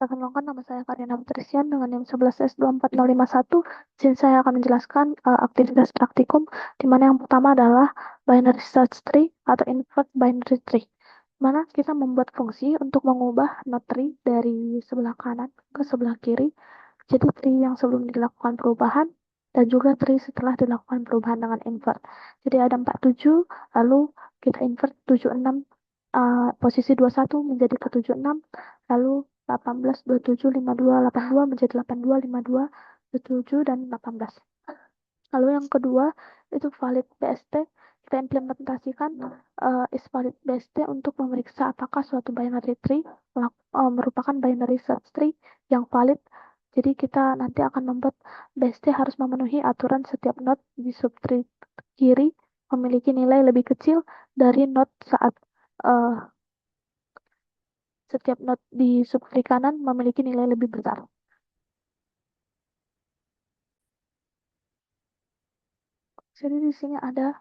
Perkenalkan, nama saya Karina Patrician dengan NIM 11S24051. Di sini saya akan menjelaskan aktivitas praktikum, di mana yang pertama adalah binary search tree atau invert binary tree, di mana kita membuat fungsi untuk mengubah node tree dari sebelah kanan ke sebelah kiri. Jadi tree yang sebelum dilakukan perubahan dan juga tree setelah dilakukan perubahan dengan invert. Jadi ada 47, lalu kita invert 76, posisi 21 menjadi ke 76, lalu 18, 27, 52, 82 menjadi 82, 52, 27, dan 18. Lalu yang kedua itu valid BST. Kita implementasikan is valid BST untuk memeriksa apakah suatu binary tree merupakan binary search tree yang valid. Jadi kita nanti akan membuat BST harus memenuhi aturan setiap node di subtree kiri memiliki nilai lebih kecil dari node saat setiap node di subtree kanan memiliki nilai lebih besar. Jadi di sini ada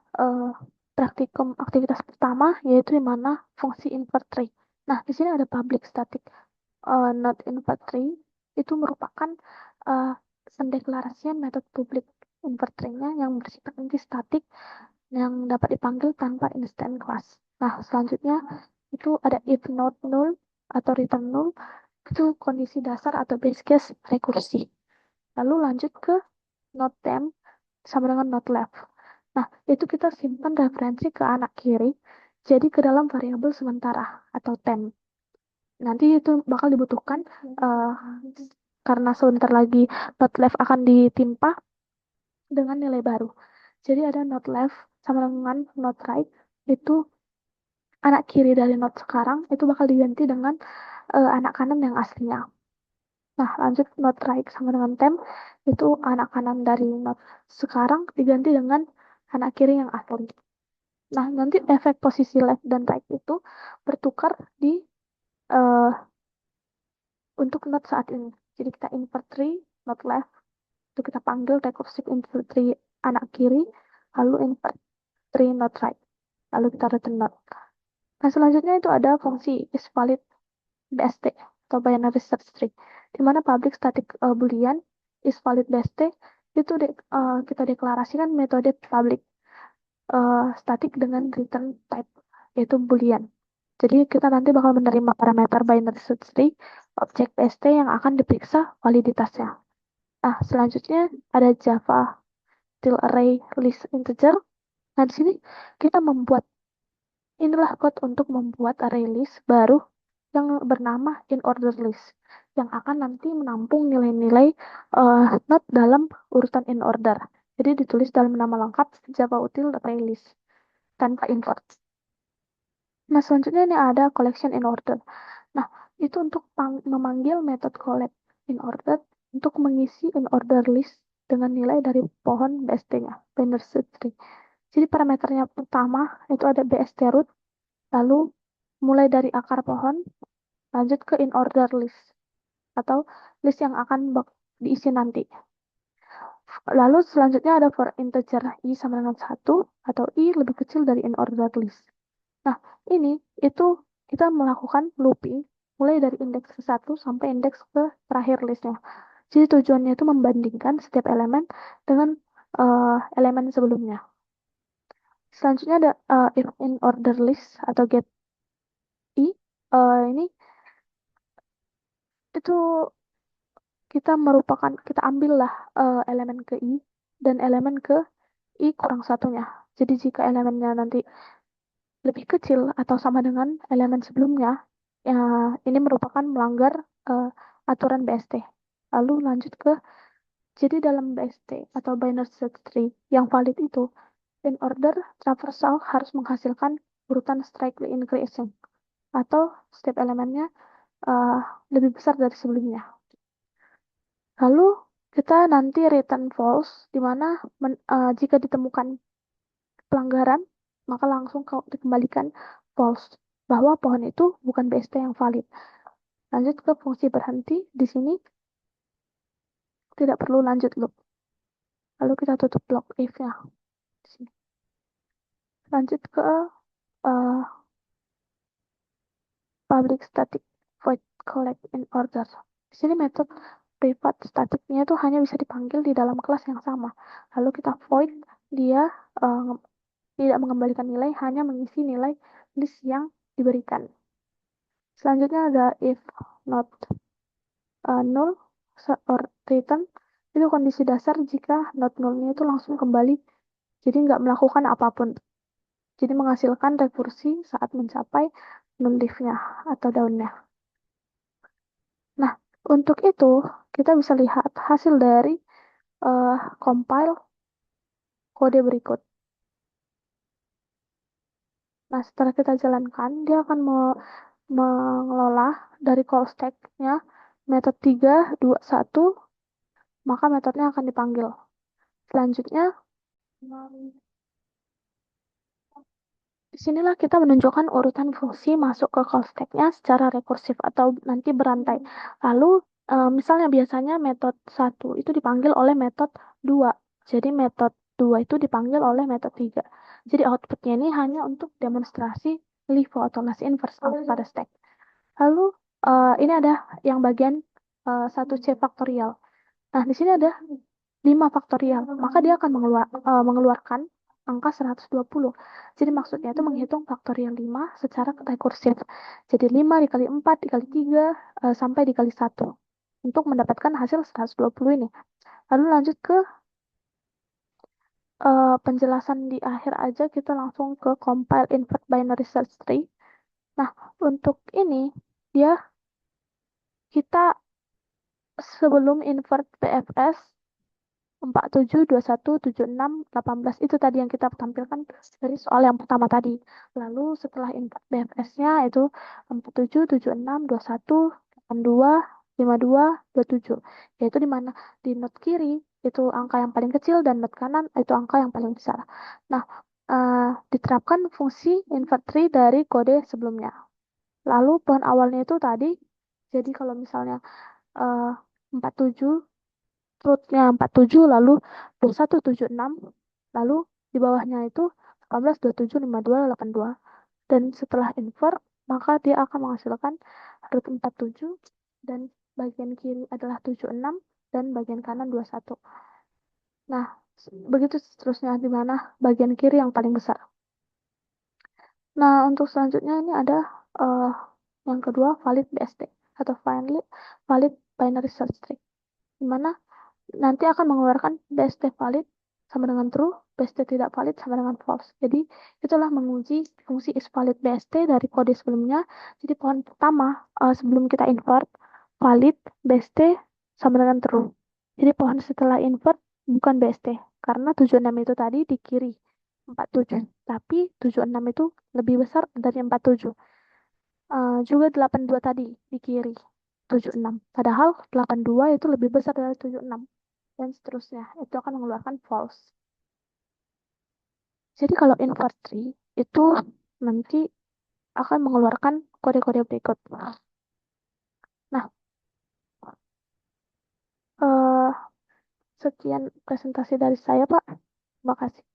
praktikum aktivitas pertama, yaitu di mana fungsi invert tree. Nah, di sini ada public static node invert tree. Itu merupakan pendeklarasian metode publik invert tree-nya yang bersifat anti statik yang dapat dipanggil tanpa instant class. Nah, selanjutnya itu ada if node null atau return null. Itu kondisi dasar atau base case rekursi. Lalu lanjut ke node temp sama dengan node left. Nah, itu kita simpan referensi ke anak kiri, jadi ke dalam variabel sementara atau temp. Nanti itu bakal dibutuhkan karena sebentar lagi node left akan ditimpa dengan nilai baru. Jadi ada node left sama dengan node right, itu anak kiri dari node sekarang itu bakal diganti dengan anak kanan yang aslinya. Nah, lanjut node right sama dengan temp, itu anak kanan dari node sekarang diganti dengan anak kiri yang asli. Nah, nanti efek posisi left dan right itu bertukar di uh, untuk node saat ini. Jadi kita invert tree, node left, itu kita panggil recursive invert tree anak kiri, lalu invert tree node right, lalu kita return node. Nah, selanjutnya itu ada fungsi isValid BST atau binary search tree, di mana public static boolean isValid BST itu kita deklarasikan metode public static dengan return type, yaitu boolean. Jadi kita nanti bakal menerima parameter binary search tree objek BST yang akan diperiksa validitasnya. Nah, selanjutnya ada Java till array list integer. Nah, di sini kita membuat inilah code untuk membuat array list baru yang bernama in order list yang akan nanti menampung nilai-nilai node dalam urutan in order. Jadi ditulis dalam nama lengkap Java util array list tanpa import. Nah, selanjutnya ini ada collection in order. Nah, itu untuk memanggil metode collect in order untuk mengisi in order list dengan nilai dari pohon BST-nya, binary search tree. Jadi parameternya pertama itu ada BST root, lalu mulai dari akar pohon, lanjut ke in order list atau list yang akan diisi nanti. Lalu selanjutnya ada for integer i sama dengan 1 atau i lebih kecil dari in order list. Nah, ini itu kita melakukan looping mulai dari indeks ke 1 sampai indeks ke terakhir listnya. Jadi tujuannya itu membandingkan setiap elemen dengan elemen sebelumnya. Selanjutnya ada if in order list atau get i. Ini itu kita ambillah elemen ke i dan elemen ke i kurang satunya. Jadi jika elemennya nanti lebih kecil atau sama dengan elemen sebelumnya, ya, ini merupakan melanggar aturan BST. Lalu lanjut ke, jadi dalam BST atau binary search tree yang valid itu, in order traversal harus menghasilkan urutan strictly increasing, atau setiap elemennya uh, lebih besar dari sebelumnya. Lalu kita nanti return false, di mana jika ditemukan pelanggaran, maka langsung dikembalikan false, bahwa pohon itu bukan BST yang valid. Lanjut ke fungsi berhenti, di sini tidak perlu lanjut loop. Lalu kita tutup block if-nya. Lanjut ke public static void collect in order. Di sini metode privat statiknya itu hanya bisa dipanggil di dalam kelas yang sama. Lalu kita void, dia eh, tidak mengembalikan nilai, hanya mengisi nilai list yang diberikan. Selanjutnya ada if not null or return, itu kondisi dasar jika not nullnya itu langsung kembali, jadi nggak melakukan apapun. Jadi menghasilkan rekursi saat mencapai null leaf-nya atau daunnya. Nah, untuk itu kita bisa lihat hasil dari compile kode berikut. Nah, setelah kita jalankan, dia akan mengelola dari call stack-nya metode 3, 2, 1, maka metodenya akan dipanggil. Selanjutnya, disinilah kita menunjukkan urutan fungsi masuk ke call stack-nya secara rekursif atau nanti berantai. Lalu, misalnya biasanya metode 1 itu dipanggil oleh metode 2. Jadi metode 2 itu dipanggil oleh metode 3. Jadi outputnya ini hanya untuk demonstrasi LIFO atau last in first out pada stack. Lalu, ini ada yang bagian 1C faktorial. Nah, di sini ada 5 faktorial. Maka dia akan mengeluarkan angka 120. Jadi maksudnya itu menghitung faktorial 5 secara rekursif. Jadi 5 dikali 4 dikali 3 sampai dikali 1. Untuk mendapatkan hasil 120 ini. Lalu lanjut ke penjelasan di akhir aja, kita langsung ke compile invert binary search tree. Nah, untuk ini dia kita sebelum invert BFS 47, 21, 76, 18 itu tadi yang kita tampilkan dari soal yang pertama tadi. Lalu setelah invert BFS-nya itu 47, 76, 21, 82, 52, 27. Yaitu di mana di not kiri itu angka yang paling kecil dan not kanan itu angka yang paling besar. Nah, diterapkan fungsi invert tree dari kode sebelumnya. Lalu pohon awalnya itu tadi, jadi kalau misalnya uh, 47 rootnya 47, lalu 21, 76, lalu di bawahnya itu 18, 27, 52, 82. Dan setelah invert, maka dia akan menghasilkan root 47 dan bagian kiri adalah 76 dan bagian kanan 21. Nah, begitu seterusnya di mana bagian kiri yang paling besar. Nah, untuk selanjutnya ini ada uh, yang kedua valid BST atau valid binary search tree, di mana nanti akan mengeluarkan BST valid sama dengan true, BST tidak valid sama dengan false. Jadi itulah menguji fungsi is valid BST dari kode sebelumnya. Jadi pohon pertama sebelum kita invert valid BST sama dengan true. Jadi pohon setelah invert bukan BST karena 76 itu tadi di kiri 47. Tapi 76 itu lebih besar dari 47. Juga 82 tadi di kiri 76. Padahal 82 itu lebih besar dari 76 dan seterusnya. Itu akan mengeluarkan false. Jadi kalau invert tree itu nanti akan mengeluarkan kode-kode berikut. Nah, eh, sekian presentasi dari saya, Pak. Terima kasih.